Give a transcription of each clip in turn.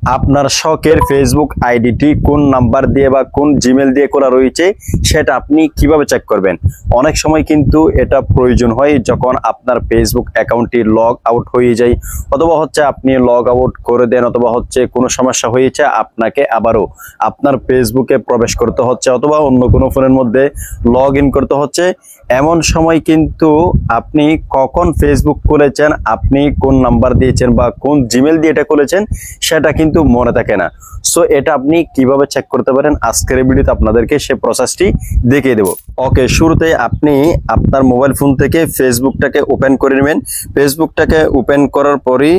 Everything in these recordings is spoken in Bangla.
আপনার শখের ফেসবুক আইডিটি কোন নাম্বার দিয়ে বা কোন জিমেল দিয়ে করা রয়েছে সেটা আপনি কিভাবে চেক করবেন। অনেক সময় কিন্তু এটা প্রয়োজন হয় যখন আপনার ফেসবুক অ্যাকাউন্টটি লগ আউট হয়ে যায়, অথবা হচ্ছে আপনি লগ আউট করে দেন, অথবা হচ্ছে কোনো সমস্যা হয়েছে আপনাকে আবারও আপনার ফেসবুকে প্রবেশ করতে হচ্ছে, অথবা অন্য কোনো ফোনের মধ্যে লগ ইন করতে হচ্ছে। এমন সময় কিন্তু আপনি কখন ফেসবুক খুলেছেন, আপনি কোন নাম্বার দিয়েছেন বা কোন জিমেল দিয়ে এটা খুলেছেন সেটা কিন্তু মনে থাকে না। সো এটা আপনি কিভাবে চেক করতে পারেন আজকের এই ভিডিওতে আপনাদেরকে সেই প্রসেসটি দেখিয়ে দেব। ওকে, শুরুতে আপনি আপনার মোবাইল ফোন থেকে ফেসবুকটাকে ওপেন করে নেবেন। ফেসবুকটাকে ওপেন করার পরই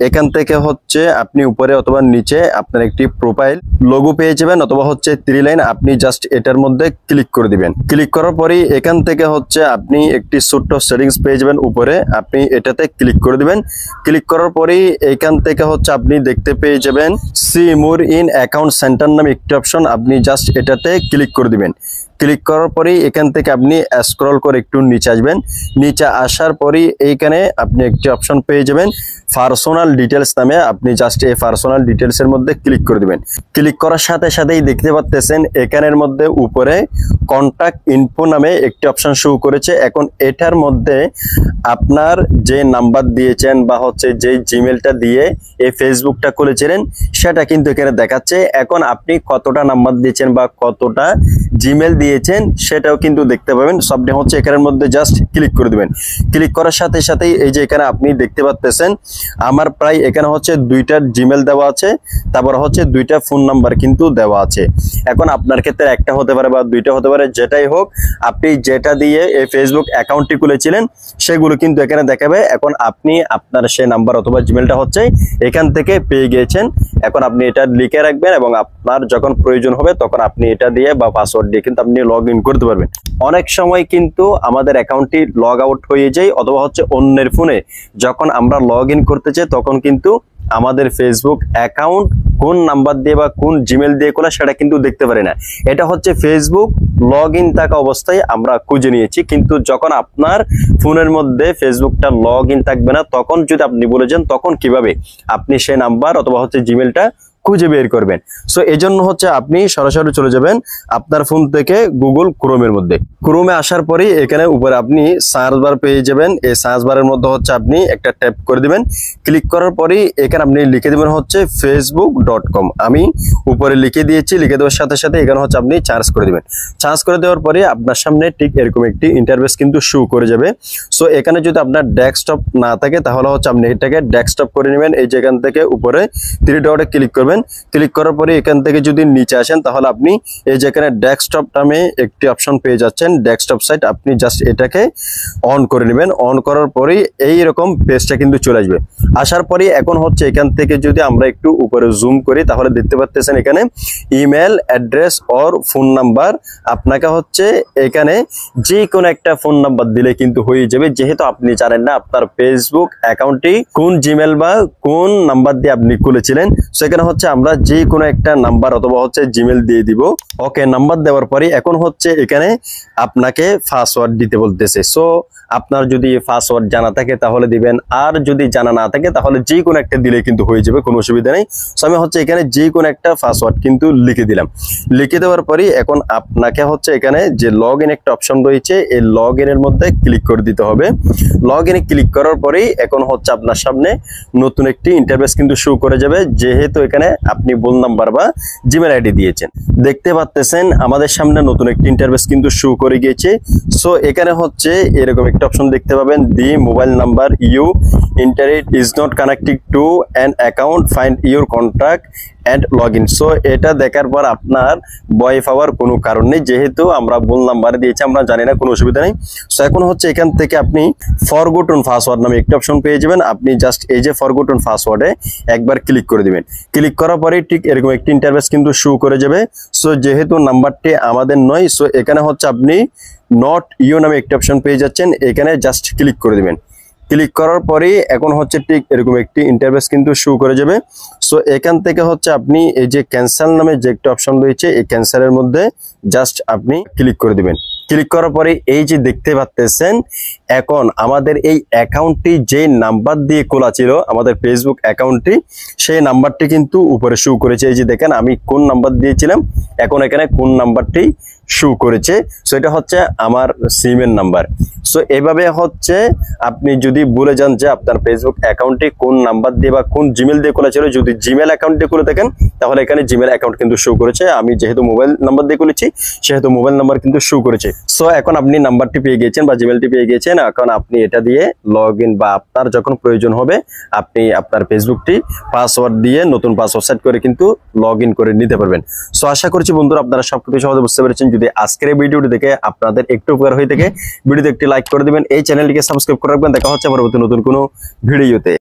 এখান থেকে হচ্ছে আপনি উপরে অথবা নিচে আপনার একটি প্রোফাইল লোগো পেয়ে যাবেন, অথবা হচ্ছে 3 লাইন। আপনি জাস্ট এটার মধ্যে ক্লিক করে দিবেন। ক্লিক করার পরই এখান থেকে হচ্ছে আপনি একটি ছোট্ট সেটিংস পেয়ে যাবেন উপরে, আপনি এটাতে ক্লিক করে দিবেন। ক্লিক করার পরই এখান থেকে হচ্ছে আপনি দেখতে পেয়ে যাবেন see more in account centre নামে একটি অপশন, আপনি জাস্ট এটাতে ক্লিক করে দিবেন। ক্লিক করার পরেই এখান থেকে আপনি স্ক্রল করে একটু নিচে আসবেন। নিচে আসার পরই এইখানে আপনি একটি অপশন পেয়ে যাবেন পার্সোনাল ডিটেলস নামে, আপনি জাস্ট এই পার্সোনাল ডিটেলস এর মধ্যে ক্লিক করে দিবেন। ক্লিক করার সাথে সাথেই দেখতে পাচ্ছেন এখানের মধ্যে উপরে কন্টাক্ট ইনফো নামে একটি অপশন শো করেছে। এখন এটার মধ্যে আপনার যে নাম্বার দিয়েছেন বা হচ্ছে যে জিমেলটা দিয়ে এই ফেসবুকটা খুলেছিলেন সেটা কিন্তু এখানে দেখাচ্ছে। এখন আপনি কতটা নাম্বার দিয়েছেন বা কতটা জিমেল দিয়েছেন সেটাও কিন্তু দেখতে পাবেন। সবটা হচ্ছে এখানের মধ্যে জাস্ট ক্লিক করে দিবেন। ক্লিক করার সাথে সাথেই এই যে এখানে আপনি দেখতে পাচ্ছেন আমার প্রায় এখানে হচ্ছে 2টা জিমেল দেওয়া আছে, তারপর হচ্ছে 2টা ফোন নাম্বার কিন্তু দেওয়া আছে। এখন আপনার ক্ষেত্রে একটা হতে পারে বা 2টা হতে পারে, যেটাই হোক আপনি যেটা দিয়ে এই ফেসবুক অ্যাকাউন্টটি খুলেছিলেন সেগুলো কিন্তু এখানে দেখাবে। এখন আপনি আপনার সেই নাম্বার অথবা জিমেলটা হচ্ছে এখান থেকে পেয়ে গিয়েছেন। এখন আপনি এটা লিখে রাখবেন এবং আপনার যখন প্রয়োজন হবে তখন আপনি এটা দিয়ে বা পাসওয়ার্ড দিয়ে কিন্তু আপনি লগ ইন করতে পারবেন। অনেক সময় কিন্তু আমাদের অ্যাকাউন্টটি লগ আউট হয়ে যায়, অথবা হচ্ছে অন্যের ফোনে যখন আমরা লগ ইন করতে চাই তখন কিন্তু আমাদের ফেসবুক অ্যাকাউন্ট কোন নাম্বার দিয়ে বা কোন জিমেল দিয়ে খোলা সেটা কিন্তু দেখতে পারি না। এটা হচ্ছে ফেসবুক লগ ইন থাকা অবস্থায় আমরা খুঁজে নিয়েছি, কিন্তু যখন আপনার ফোনের মধ্যে ফেসবুকটা লগ ইন থাকবে না তখন যদি আপনি বলে যান তখন কিভাবে আপনি সেই নাম্বার অথবা হচ্ছে জিমেলটা খুঁজে বের করবেন। সো এই জন্য হচ্ছে আপনি সরাসরি চলে যাবেন আপনার ফোন থেকে গুগল ক্রোমের মধ্যে। ক্রোমে আসার পরেই এখানে উপরে আপনি সার্চ বার পেয়ে যাবেন। এই সার্চ বারের মধ্যে হচ্ছে আপনি একটা ট্যাপ করে দিবেন। ক্লিক করার পরেই এখানে আপনি লিখে দিবেন হচ্ছে facebook.com। আমি উপরে লিখে দিয়েছি, লিখে দেওয়ার সাথে সাথে এখানে হচ্ছে আপনি সার্চ করে দিবেন। সার্চ করে দেওয়ার পরে আপনার সামনে ঠিক এরকম একটি ইন্টারফেস কিন্তু শো করে যাবে। সো এখানে যদি আপনার ডেস্কটপ না থাকে তাহলে হচ্ছে আপনি এটাকে ডেস্কটপ করে নেবেন। এই যে এখান থেকে উপরে 3 ডটে ক্লিক করবেন। ক্লিক করার পরে এখান থেকে যদি নিচে আসেন তাহলে আপনি এই যে এখানে ডেস্কটপ নামে একটি অপশন পেয়ে যাচ্ছেন, ডেস্কটপ সাইট। আপনি জাস্ট এটাকে অন করে নেবেন। অন করার পরেই এইরকম পেজটা কিন্তু চলে আসবে। আসার পরে এখন হচ্ছে এখান থেকে যদি আমরা একটু উপরে জুম করি তাহলে দেখতে পাচ্ছেন এখানে email address or phone number. আপনাকে হচ্ছে এখানে যে কোনো একটা ফোন নাম্বার দিলে কিন্তু হয়ে যাবে, যেহেতু আপনি জানেন না আপনার ফেসবুক অ্যাকাউন্টটি কোন জিমেল বা কোন নাম্বার দিয়ে আপনি খুলেছিলেন। সেখানে হচ্ছে আমরা যে কোনো একটা নাম্বার অথবা হচ্ছে জিমেল দিয়ে দিব। ওকে, নাম্বার দেওয়ার পরে এখন হচ্ছে এখানে আপনাকে পাসওয়ার্ড দিতে বলতেছে। সো আপনার যদি পাসওয়ার্ড জানা থাকে তাহলে দিবেন, আর যদি জানা না থাকে তাহলে যে কোনো একটা দিলে কিন্তু হয়ে যাবে, কোনো অসুবিধা নেই। সো আমি হচ্ছে এখানে যে কোনো একটা পাসওয়ার্ড কিন্তু লিখে দিলাম। লিখে দেওয়ার পরে এখন আপনাকে হচ্ছে এখানে যে লগ ইন একটা অপশন রয়েছে এই লগ ইনের মধ্যে ক্লিক করে দিতে হবে। লগ ইনে ক্লিক করার পরেই এখন হচ্ছে আপনার সামনে নতুন একটি ইন্টারফেস কিন্তু শো করে যাবে, যেহেতু এখানে আপনি ভুল নাম্বার বা জিমেল আইডি দিয়েছেন। দেখতে পাচ্ছেন আমাদের সামনে নতুন একটি ইন্টারফেস কিন্তু শো করে গিয়েছে। সো এখানে হচ্ছে এরকম একটা অপশন দেখতে পাবেন, the mobile number you internet is not connected to an account, find your contact and log in. So এটা দেখার পর আপনার ভয় পাওয়ার কোনো কারণ নেই, যেহেতু আমরা ভুল নাম্বার দিয়েছি, আমরা জানি না, কোনো অসুবিধা নেই। সো এখন হচ্ছে এখান থেকে আপনি ফরগটন পাসওয়ার্ড নামে একটি অপশন পেয়ে যাবেন। আপনি জাস্ট এই যে ফরগটন পাসওয়ার্ডে একবার ক্লিক করে দিবেন। ক্লিক করার পরে ঠিক এরকম একটি ইন্টারফেস কিন্তু শো করে যাবে। সো যেহেতু নাম্বারটি আমাদের নয়, সো এখানে হচ্ছে আপনি নট ইউ নামে একটি অপশন পেয়ে যাচ্ছেন, এখানে জাস্ট ক্লিক করে দিবেন। ক্লিক করার পরেই এখন হচ্ছে ঠিক এরকম একটি ইন্টারফেস কিন্তু শো করে যাবে। সো এখান থেকে হচ্ছে আপনি এই যে ক্যান্সেল নামে যে একটা অপশন রয়েছে এই ক্যান্সেলের মধ্যে জাস্ট আপনি ক্লিক করে দিবেন। ক্লিক করার পরে এই যে দেখতে পাচ্ছেন এখন আমাদের এই অ্যাকাউন্টটি যে নাম্বার দিয়ে খোলা ছিল আমাদের ফেসবুক অ্যাকাউন্টটি সেই নাম্বারটি কিন্তু উপরে শো করেছে। এই যে দেখেন আমি কোন নাম্বার দিয়েছিলাম এখন এখানে কোন নাম্বারটি শো করেছে। সো এটা হচ্ছে আমার সিমের নাম্বার। সো এভাবে হচ্ছে আপনি যদি ভুলে যান যে আপনার ফেসবুক অ্যাকাউন্টটি কোন নাম্বার দিয়ে বা কোন জিমেল দিয়ে খোলা ছিল, যদি জিমেল অ্যাকাউন্ট দিয়ে খুলে থাকেন তাহলে এখানে জিমেল অ্যাকাউন্ট কিন্তু শো করেছে। আমি যেহেতু মোবাইল নাম্বার দিয়ে খুলেছি সেহেতু মোবাইল নাম্বার কিন্তু শো করেছে। সো এখন আপনি নাম্বারটি পেয়ে গিয়েছেন বা জিমেলটি পেয়ে গিয়েছেন। এখন আপনি এটা দিয়ে লগ ইন বা আপনার যখন প্রয়োজন হবে আপনি আপনার ফেসবুকটি পাসওয়ার্ড দিয়ে নতুন পাসওয়ার্ড সেট করে কিন্তু লগ ইন করে নিতে পারবেন। সো আশা করছি বন্ধুরা আপনারা সবকিছু সহজে বুঝতে পেরেছেন। যদি আজকের এই ভিডিওটি দেখে আপনাদের একটু উপকার হয়ে থাকে ভিডিওতে একটি লাইক করে দিবেন, এই চ্যানেলটিকে সাবস্ক্রাইব করে রাখবেন। দেখা হচ্ছে পরবর্তী নতুন কোনো ভিডিওতে।